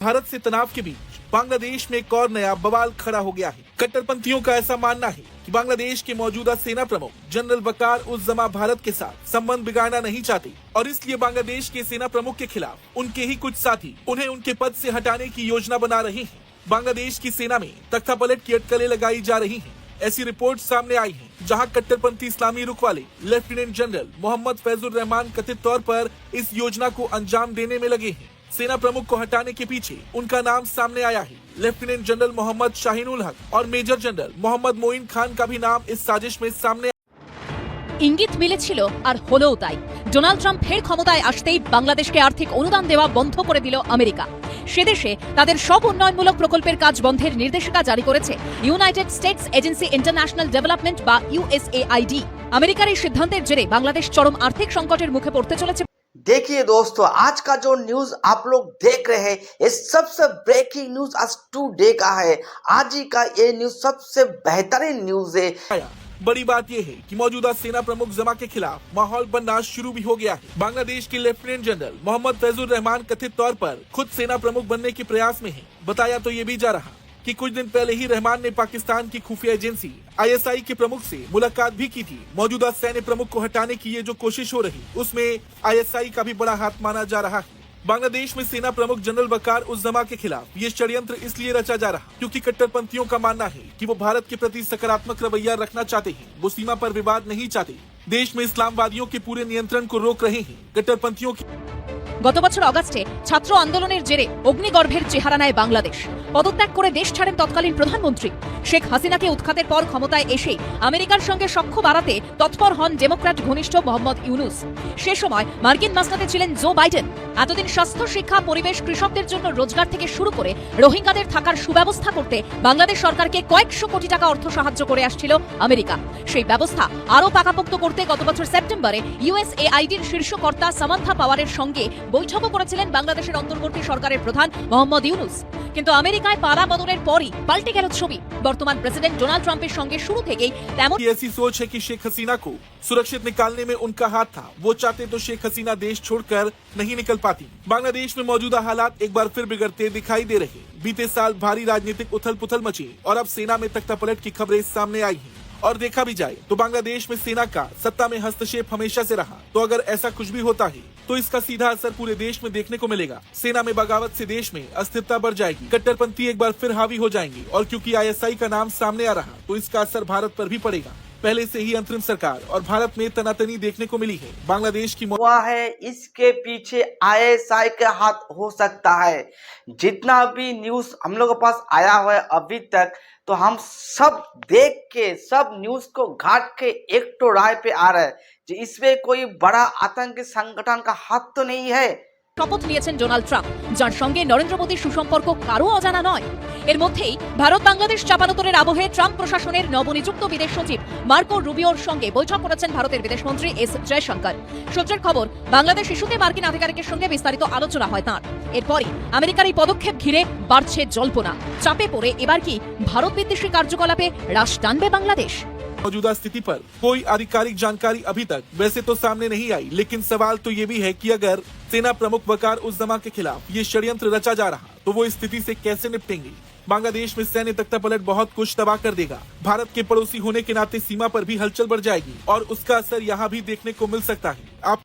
भारत से तनाव के बीच बांग्लादेश में एक और नया बवाल खड़ा हो गया है। कट्टरपंथियों का ऐसा मानना है कि बांग्लादेश के मौजूदा सेना प्रमुख जनरल वकार उज जमा भारत के साथ संबंध बिगाड़ना नहीं चाहते और इसलिए बांग्लादेश के सेना प्रमुख के खिलाफ उनके ही कुछ साथी उन्हें उनके पद से हटाने की योजना बना रहे हैं। बांग्लादेश की सेना में तख्तापलट की अटकलें लगाई जा रही हैं। ऐसी रिपोर्ट सामने आई है, जहां कट्टरपंथी इस्लामी रुख वाले लेफ्टिनेंट जनरल मोहम्मद फैजुर रहमान कथित तौर पर इस योजना को अंजाम देने में लगे हैं। सेना प्रमुख को हटाने के पीछे उनका नाम सामने आया है। लेफ्टिनेंट जनरल मोहम्मद शाहीनुल हक और मेजर जनरल मोहम्मद मोइन खान का भी नाम इस साजिश में सामने। ইঙ্গিত মিলেছিল আর হলোও তাই। ডোনাল্ড ট্রাম্প ফের ক্ষমতায় আসতেই বাংলাদেশকে আর্থিক অনুদান দেওয়া বন্ধ করে দিল আমেরিকা। সেদেশে তাদের সব উন্নয়নমূলক প্রকল্পের কাজ বন্ধের নির্দেশিকা জারি করেছে United states agency international development বা ইউএসএআইডি। আমেরিকার এই সিদ্ধান্তের জেরে বাংলাদেশ চরম আর্থিক সংকটের মুখে পড়তে চলেছে। देखिए दोस्तों, आज का जो न्यूज आप लोग देख रहे हैं ये सबसे ब्रेकिंग न्यूज आज टुडे का है। आज ही का ये न्यूज सबसे बेहतरीन न्यूज है। बड़ी बात यह है कि मौजूदा सेना प्रमुख जमा के खिलाफ माहौल बनना शुरू भी हो गया है। बांग्लादेश के लेफ्टिनेंट जनरल मोहम्मद फैजुर रहमान कथित तौर पर खुद सेना प्रमुख बनने के प्रयास में हैं। बताया तो ये भी जा रहा कि कुछ दिन पहले ही रहमान ने पाकिस्तान की खुफिया एजेंसी आईएसआई के प्रमुख से मुलाकात भी की थी। मौजूदा सैन्य प्रमुख को हटाने की ये जो कोशिश हो रही उसमें आईएसआई का भी बड़ा हाथ माना जा रहा है। बांग्लादेश में सेना प्रमुख जनरल वकार उज जमा के खिलाफ ये षड्यंत्र इसलिए रचा जा रहा क्योंकि कट्टरपंथियों का मानना है कि वो भारत के प्रति सकारात्मक रवैया रखना चाहते हैं। वो सीमा पर विवाद नहीं चाहते। देश में इस्लामवादियों के पूरे नियंत्रण को रोक रहे हैं। कट्टरपंथियों की গত বছর অগাস্টে ছাত্র আন্দোলনের জেরে অগ্নিগর্ভের চেহারা নেয় বাংলাদেশ। পদত্যাগ করে দেশ ছাড়েন তৎকালীন প্রধানমন্ত্রী শেখ হাসিনাকে উৎখাতের পর ক্ষমতায় এসে আমেরিকার সঙ্গে সখ্য বাড়াতে তৎপর হন ডেমোক্র্যাট ঘনিষ্ঠ মোহাম্মদ ইউনুস। সে সময় মার্কিন মাস্কাতে ছিলেন জো বাইডেন। এতদিন স্বাস্থ্য, শিক্ষা, পরিবেশ, কৃষকদের জন্য রোজগার থেকে শুরু করে রোহিঙ্গাদের থাকার সুব্যবস্থা করতে বাংলাদেশ সরকারকে কয়েকশো কোটি টাকা অর্থ সাহায্য করে আসছিল আমেরিকা। সেই ব্যবস্থা আরও পাকাপোক্ত করতে গত বছর সেপ্টেম্বরে ইউএসএআইডির শীর্ষ কর্তা সামান্থা পাওয়ারের সঙ্গে বৈঠকও করেছিলেন বাংলাদেশের অন্তর্বর্তী সরকারের প্রধান মোহাম্মদ ইউনুস। কিন্তু আমেরিকায় পাড়া বদলের পরই পাল্টে গেল ছবি। বর্তমান প্রেসিডেন্ট ডোনাল্ড ট্রাম্পের সঙ্গে শুরু থেকেই তেমন ऐसी सोच है कि शेख हसीना को सुरक्षित निकालने में उनका हाथ था। वो चाहते तो शेख हसीना देश छोड़कर नहीं निकल पाती। बांग्लादेश में मौजूदा हालात एक बार फिर बिगड़ते दिखाई दे रहे। बीते साल भारी राजनीतिक उथल पुथल मची और अब सेना में तख्तापलट की खबरें सामने आई हैं। और देखा भी जाए तो बांग्लादेश में सेना का सत्ता में हस्तक्षेप हमेशा से रहा। तो अगर ऐसा कुछ भी होता है तो इसका सीधा असर पूरे देश में देखने को मिलेगा। सेना में बगावत से देश में अस्थिरता बढ़ जाएगी। कट्टरपंथी एक बार फिर हावी हो जाएंगे और क्योंकि आईएसआई का नाम सामने आ रहा तो इसका असर भारत पर भी पड़ेगा। पहले से ही अंतरिम सरकार और भारत में तनातनी देखने को मिली है। बांग्लादेश की हुआ है, इसके पीछे आईएसआई का हाथ हो सकता है। जितना भी न्यूज हम लोग के पास आया हुआ है अभी तक, तो हम सब देख के सब न्यूज को घाट के एक तो राय पे आ रहा है कि इसमें कोई बड़ा आतंकी संगठन का हाथ तो नहीं है। শপথ নিয়েছেন ডোনাল্ড ট্রাম্প, যার সঙ্গে নরেন্দ্র মোদীর সুসম্পর্ক কারও অজানা নয়। এর মধ্যেই ভারত বাংলাদেশ চাপানোতরের আবহে ট্রাম্প প্রশাসনের নবনিযুক্ত বিদেশ সচিব মার্কো রুবিওর সঙ্গে বৈঠক করেছেন ভারতের বিদেশমন্ত্রী এস জয়শঙ্কর। সূত্রের খবর, বাংলাদেশ ইস্যুতে মার্কিন আধিকারিকের সঙ্গে বিস্তারিত আলোচনা হয় তাঁর। এরপরই আমেরিকার এই পদক্ষেপ ঘিরে বাড়ছে জল্পনা। চাপে পড়ে এবার কি ভারত বিদ্বেষী কার্যকলাপে রাশ টানবে বাংলাদেশ? मौजूदा स्थिति पर कोई आधिकारिक जानकारी अभी तक वैसे तो सामने नहीं आई, लेकिन सवाल तो ये भी है कि अगर सेना प्रमुख वकार उज जमा के खिलाफ ये षड्यंत्र रचा जा रहा तो वो इस स्थिति से कैसे निपटेंगे। बांग्लादेश में सैन्य तख्तापलट बहुत कुछ तबाह कर देगा। भारत के पड़ोसी होने के नाते सीमा पर भी हलचल बढ़ जाएगी और उसका असर यहाँ भी देखने को मिल सकता है। आप